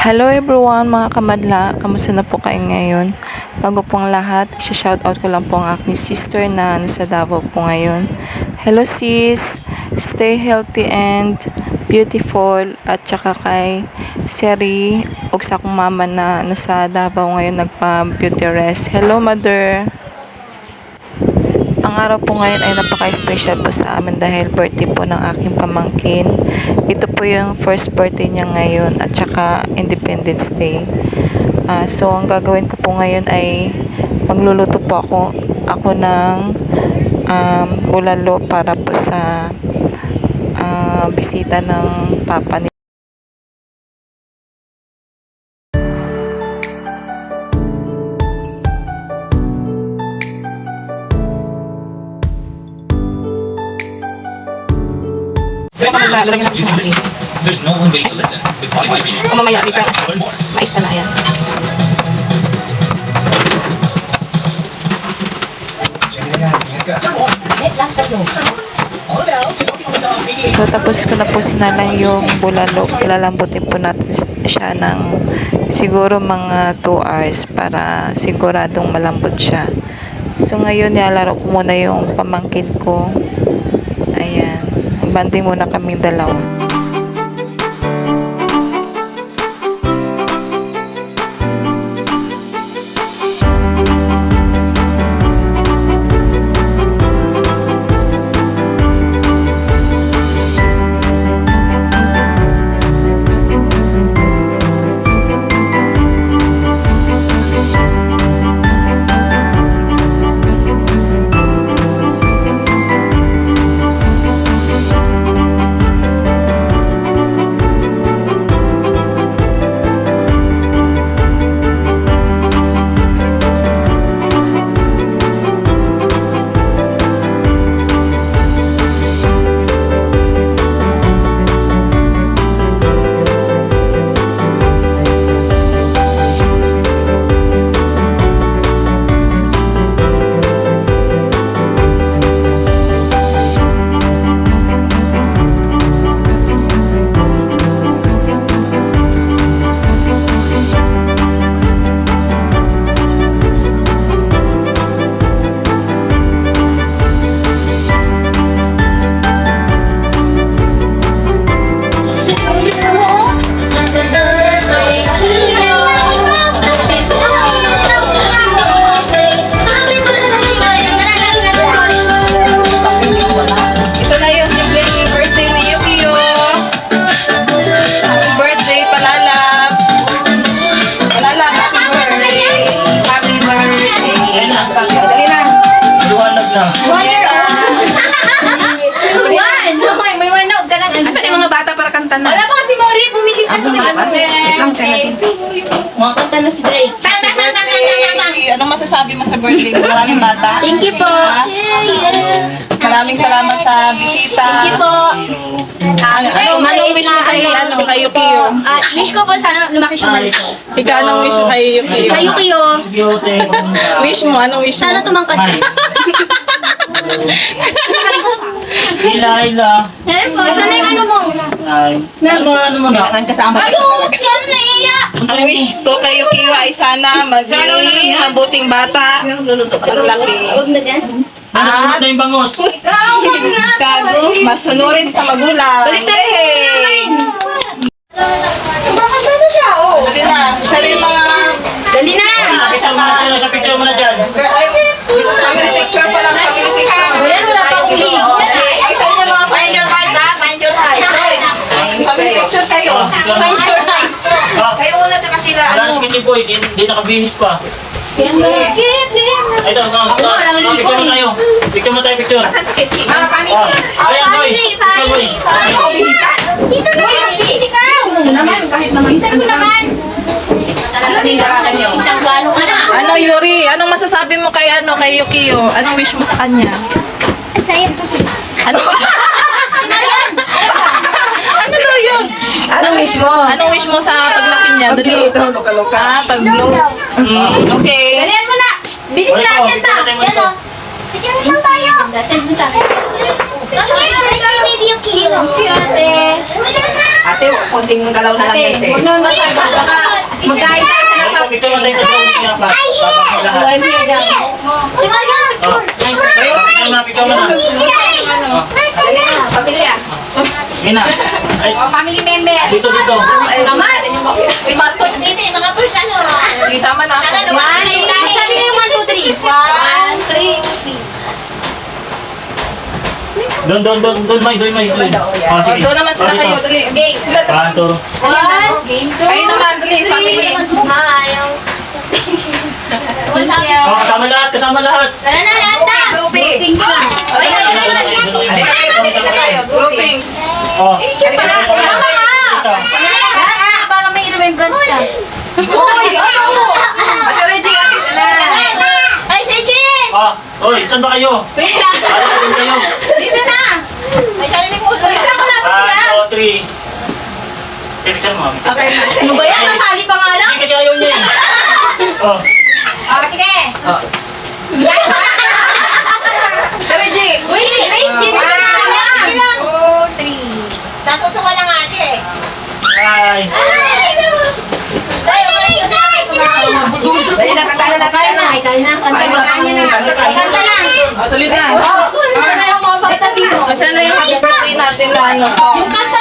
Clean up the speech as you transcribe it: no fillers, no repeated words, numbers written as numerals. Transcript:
Hello everyone mga kamadla, kamusta na po kayo ngayon? Bago pong lahat, shoutout ko lang po ang aking sister na nasa Davao po ngayon. Hello sis, stay healthy and beautiful, at saka kay Seri ug sa akong mama na nasa Davao ngayon nagpa beauty rest. Hello mother. Ang araw po ngayon ay napaka-special po sa amin dahil birthday po ng aking pamangkin. Ito po yung first birthday niya ngayon at saka Independence Day. So ang gagawin ko po ngayon ay magluluto po ako ng bulalo para po sa bisita ng papa ni There's no one way to listen. With Spotify Premium. Kung mamaya, wait lang. Learn more. Mais ka na yan. So tapos ko na po sinalang yung bulalo. Ilalambutin po natin siya ng siguro mga 2 hours para siguradong malambot siya. So ngayon nilalaro ko muna yung pamangkin ko. Ayan. Banding muna kaming dalawa. Wala pa kasi Maury, bumili pa si mga kanta na si Drake. Anong masasabi mo sa birthday mo? Maraming bata. Thank you po. Maraming salamat sa bisita. Thank you po. Anong wish mo kay Yukio? Wish ko po sana lumaki siya malis. Ikaw, anong wish mo kay Yukio? Kayo kayo. Anong wish mo? Sana tumangkad ka. Hila. Hello po. Sana yung ano mo? Ano mo na? Kasama ka sa Ano? Si ano naiiya? Ang wish ko kay Yukio ay sana maging mabuting bata. Paglaki. Huwag na gan. Ano na yung bangos? Ikaw, huwag na. Gago, masunurin sa magulang. Balik tayo. Hey! Tumakad na siya, oh. Dali na. Sana yung mga... Dali na. Sa picture mo na dyan. Family picture pa lang. Family picture. Ayan, wala pa akong ligo. Ay, saan yung mga find your height, ha? Find your height. Family picture kayo. Find your time. Kayo muna, tsaka sila. Wala na si Kitty Boy, di nakabihis pa. Bakit? Ito, picture mo tayo. Picture. Saan si Kitty? Ayan, Boy. Picture, Boy. Dito na yung busy ka. Naman, kahit naman. Bisan mo naman. Ano, Yuri? Anong masasabi mo kay Yukio? Anong wish mo sa kanya? Sa'yo to siya. Ano? Ano daw yun? Anong wish mo? Anong wish mo sa paglaki niya? Dali. Pag-blow. Okay. Dalihan mo na. Bilis na, kanta. Yan o. Bigyan lang tayo. Send mo sa akin. Baby yung kilo. Ate. Ate, konting galaw na lang yan. Huwag na tayo. Baka Magkain tayo sa Ito, picture mo tayo. Picture mo tayo. Babak mo lahat. Si Maria. Oh. Picture mo na. Oh. Pamilya. Mina. Ay, Family member. dito. Naman. Uy, matos. Mga push ano. Isama na ako. Sabi niyo 1, 2, 3. 1, 2, 3. Doon, May. Oh, sige. Doon naman sila kayo. Dali. Okay. Sila. Kanto. Game 2. Kayo naman. Dali. Family. Oh, kasama lahat. Tara na, lahat na. Grouping. Groupings. Oh. Para may remembrance ka. Uy! Ano? Ate Reggie, atin na. Ay, si Jin! Ah, oy, saan ba kayo? Saan kayo? Dito na! May sarili mo. Dito ako lapit sila. 1, 2, 3. Picture mo. Okay. Ano ba yan? Nasali pa nga lang. Hindi kasi ayaw niya eh. Oh. Sige. Ate Reggie. Uy, Grace, di ba na lang? 2, 3. Natutuwa na nga siya eh. Hi. Dali na, kanta na tayo na. Kanta lang. Tuloy na. Asan na yung happy birthday natin na ano? Yung kanta